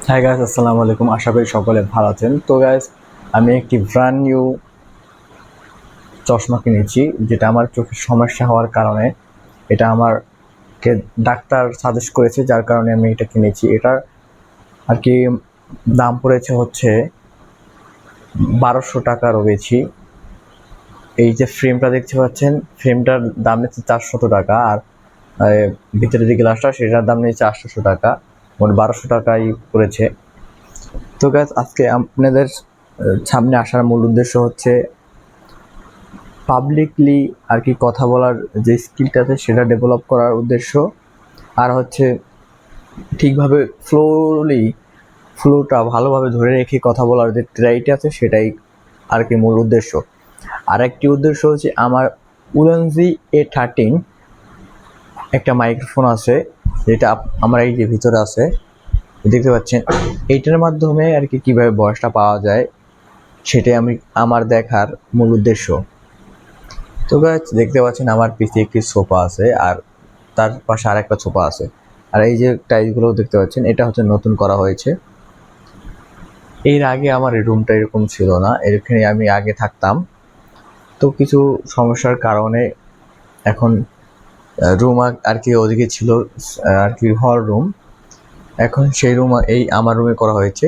Hi guys, আসসালামু আলাইকুম। আশা করি সকলে ভালো আছেন। তো গাইস, আমি একটি ব্র্যান্ড নিউ চশমা কিনেছি, যেটা আমার চোখের সমস্যা হওয়ার কারণে এটা আমারকে ডাক্তার সাজেস্ট করেছে, যার কারণে আমি এটা কিনেছি। এটার আর কি দাম পড়েছে হচ্ছে 1200 টাকারও বেশি। এই যে ফ্রেমটা দেখতে পাচ্ছেন, ফ্রেমটার দাম নিচ্ছে 400 টাকা, আর ভিতরে যে গ্লাসটা সেটার দাম নিচ্ছে 800 টাকা। মোট 1200 টাকাই পড়েছে। তো গাইস, আজকে আপনাদের সামনে আসার মূল উদ্দেশ্য হচ্ছে পাবলিকলি আর কি কথা বলার যে স্কিলটা আছে সেটা ডেভেলপ করার উদ্দেশ্য, আর হচ্ছে ঠিকভাবে ফ্লোটা ভালোভাবে ধরে রেখে কথা বলার যে ট্রাইটা আছে সেটাই আর কি মূল উদ্দেশ্য। আর একটি উদ্দেশ্য হচ্ছে আমার উলেনজি A13 একটা মাইক্রোফোন আছে, যেটা আমার এই যে ভিতরে আছে দেখতে পাচ্ছেন। এইটার মাধ্যমে আর কি কীভাবে ভয়েসটা পাওয়া যায় সেটাই আমার দেখার মূল উদ্দেশ্য। তো গাইস, দেখতে পাচ্ছেন আমার পিছে একটি সোফা আছে, আর তার পাশে আরেকটা সোফা আছে। আর এই যে টাইলসগুলো দেখতে পাচ্ছেন, এটা হচ্ছে নতুন করা হয়েছে। এর আগে আমার এই রুমটা এরকম ছিল না, এখানে আমি আগে থাকতাম। তো কিছু সমস্যার কারণে এখন রুম আর কি ওদিকে ছিল আর কি হল রুম, এখন সেই রুম এই আমার রুমে করা হয়েছে।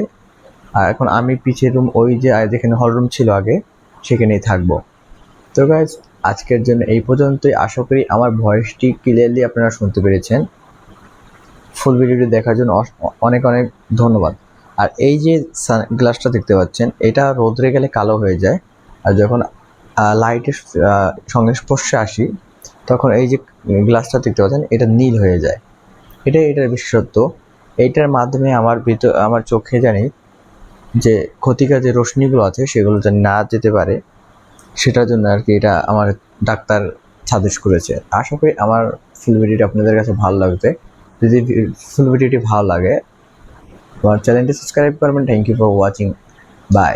আর এখন আমি পিছের রুম, ওই যে যেখানে হল রুম ছিল আগে, সেখানেই থাকবো। তো গাইজ, আজকের জন্য এই পর্যন্তই। আশা করি আমার ভয়েসটি ক্লিয়ারলি আপনারা শুনতে পেরেছেন। ফুল ভিডিওটি দেখার জন্য অনেক অনেক ধন্যবাদ। আর এই যে গ্লাসটা দেখতে পাচ্ছেন, এটা রোদ্রে গেলে কালো হয়ে যায়, আর যখন লাইটের সংস্পর্শে আসি তখন এই যে গ্লাসটা দেখতে পাচ্ছেন এটা নীল হয়ে যায়। এটার বিশেষত্ব। এইটার মাধ্যমে আমার চোখে জানি যে ক্ষতিকর যে রশ্মিগুলো আছে সেগুলো যেন না যেতে পারে, সেটার জন্য আর কি এটা আমার ডাক্তার সাজেস্ট করেছে। আশা করি আমার ফুল ভিডিওটি আপনাদের কাছে ভালো লাগবে। যদি ফুল ভিডিওটি ভালো লাগে আমার চ্যানেলটি সাবস্ক্রাইব করবেন। Thank you for watching. By.